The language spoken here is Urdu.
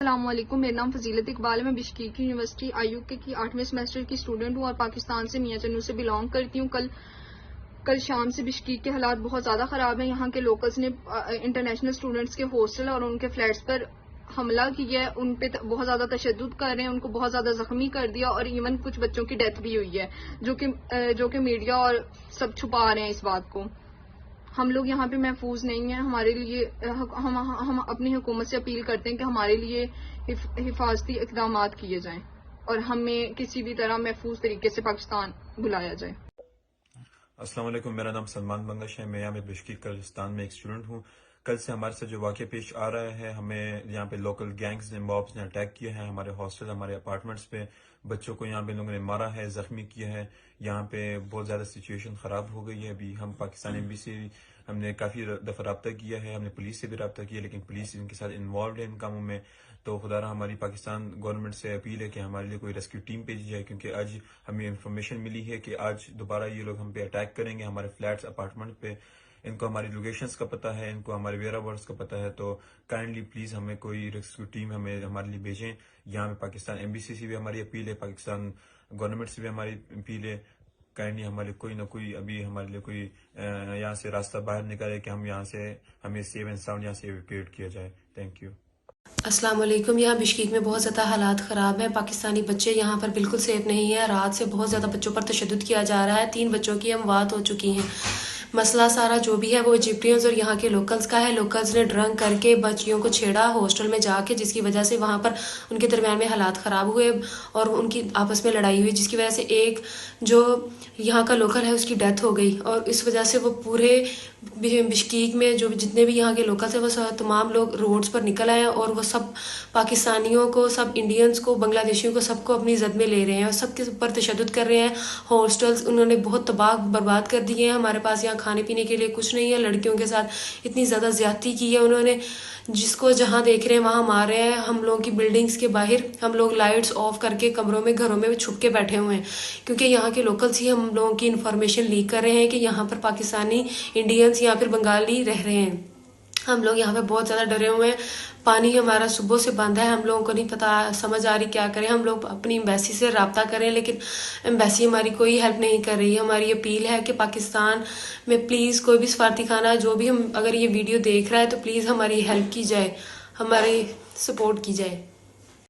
السلام علیکم، میرا نام فضیلت اقبال ہے۔ میں بشکیک یونیورسٹی IUK کی 8ویں سیمسٹر کی اسٹوڈنٹ ہوں اور پاکستان سے میاں چنو سے بلانگ کرتی ہوں۔ کل شام سے بشکیک کے حالات بہت زیادہ خراب ہیں۔ یہاں کے لوکلز نے انٹرنیشنل اسٹوڈنٹس کے ہاسٹل اور ان کے فلیٹس پر حملہ کیا ہے، ان پہ بہت زیادہ تشدد کر رہے ہیں، ان کو بہت زیادہ زخمی کر دیا اور ایون کچھ بچوں کی ڈیتھ بھی ہوئی ہے، جو کہ میڈیا اور سب چھپا رہے ہیں اس بات کو۔ ہم لوگ یہاں پہ محفوظ نہیں ہیں۔ ہمارے لیے ہم اپنی حکومت سے اپیل کرتے ہیں کہ ہمارے لیے حفاظتی اقدامات کیے جائیں اور ہمیں کسی بھی طرح محفوظ طریقے سے پاکستان بلایا جائے۔ السلام علیکم، میرا نام سلمان بنگش ہے۔ میں یہاں پہ بشکیک کردستان میں ایک اسٹوڈنٹ ہوں۔ کل سے ہمارے ساتھ جو واقعہ پیش آ رہا ہے، ہمیں یہاں پہ لوکل گینگز نے، مابس نے اٹیک کیا ہے ہمارے ہاسٹل، ہمارے اپارٹمنٹس پہ۔ بچوں کو یہاں پہ لوگوں نے مارا ہے، زخمی کیا ہے۔ یہاں پہ بہت زیادہ سچویشن خراب ہو گئی ہے۔ ابھی ہم پاکستان ایمبیسی ہم نے کافی دفعہ رابطہ کیا ہے، ہم نے پولیس سے بھی رابطہ کیا، لیکن پولیس ان کے ساتھ انوالوڈ ہے ان کاموں میں۔ تو خدا رہا ہماری پاکستان گورنمنٹ سے اپیل ہے کہ ہمارے لیے کوئی ریسکیو ٹیم بھیجی جائے، کیونکہ آج ہمیں انفارمیشن ملی ہے کہ آج دوبارہ یہ لوگ ہم پہ اٹیک کریں گے، ہمارے فلیٹس اپارٹمنٹ پہ۔ ان کو ہماری لوکیشنز کا پتہ ہے، ان کو ہمارے ویئر اباؤٹس کا پتہ ہے۔ تو کائنڈلی پلیز ہمیں کوئی ریسکیو ٹیم ہمارے لیے بھیجیں۔ یہاں پہ پاکستان ایمبیسی سے بھی ہماری اپیل ہے، پاکستان گورنمنٹ سے بھی ہماری اپیل ہے، کائنڈلی ہمارے کوئی نہ کوئی ابھی ہمارے لیے کوئی یہاں سے راستہ باہر نکالے کہ ہم یہاں سے ہمیں سیو اینڈ ساؤنڈ یہاں سے ایویکویٹ کیا جائے۔ Thank you. السلام علیکم۔ یہاں بشکیک میں بہت زیادہ حالات خراب ہیں۔ پاکستانی بچے یہاں پر بالکل سیف نہیں ہیں۔ رات سے بہت زیادہ بچوں پر تشدد کیا جا رہا ہے۔ 3 بچوں کی اموات ہو چکی ہیں۔ مسئلہ سارا جو بھی ہے وہ ایجپٹینز اور یہاں کے لوکلز کا ہے۔ لوکلز نے ڈرنک کر کے بچیوں کو چھیڑا ہاسٹل میں جا کے، جس کی وجہ سے وہاں پر ان کے درمیان میں حالات خراب ہوئے اور ان کی آپس میں لڑائی ہوئی، جس کی وجہ سے ایک جو یہاں کا لوکل ہے اس کی ڈیتھ ہو گئی۔ اور اس وجہ سے وہ پورے بشکیک میں جو جتنے بھی یہاں کے لوکل تھے وہ تمام لوگ روڈز پر نکل آئے ہیں اور وہ سب پاکستانیوں کو، سب انڈینز کو، بنگلہ دیشیوں کو، سب کو اپنی زد میں لے رہے ہیں اور سب کے اوپر تشدد کر رہے ہیں۔ ہاسٹلز انہوں نے بہت تباہ برباد کر دیے ہیں۔ ہمارے پاس یہاں کھانے پینے کے لیے کچھ نہیں ہے۔ لڑکیوں کے ساتھ اتنی زیادہ زیادتی کی ہے انہوں نے، جس کو جہاں دیکھ رہے ہیں وہاں مار رہے ہیں۔ ہم لوگوں کی بلڈنگز کے باہر ہم لوگ لائٹس آف کر کے کمروں میں، گھروں میں چھپ کے بیٹھے ہوئے ہیں، کیونکہ یہاں کے لوکلز ہی ہم لوگوں کی انفارمیشن لیک کر رہے ہیں کہ یہاں پر پاکستانی، انڈینز یا پھر بنگالی رہ رہے ہیں۔ ہم لوگ یہاں پہ بہت زیادہ ڈرے ہوئے ہیں۔ پانی ہمارا صبح سے بند ہے، ہم لوگوں کو نہیں پتا سمجھ آ رہی کیا کریں۔ ہم لوگ اپنی ایمبیسی سے رابطہ کریں، لیکن ایمبیسی ہماری کوئی ہیلپ نہیں کر رہی ہے۔ ہماری اپیل ہے کہ پاکستان میں پلیز کوئی بھی سفارتی خانہ جو بھی اگر یہ ویڈیو دیکھ رہا ہے تو پلیز ہماری ہیلپ کی جائے، ہماری سپورٹ کی جائے۔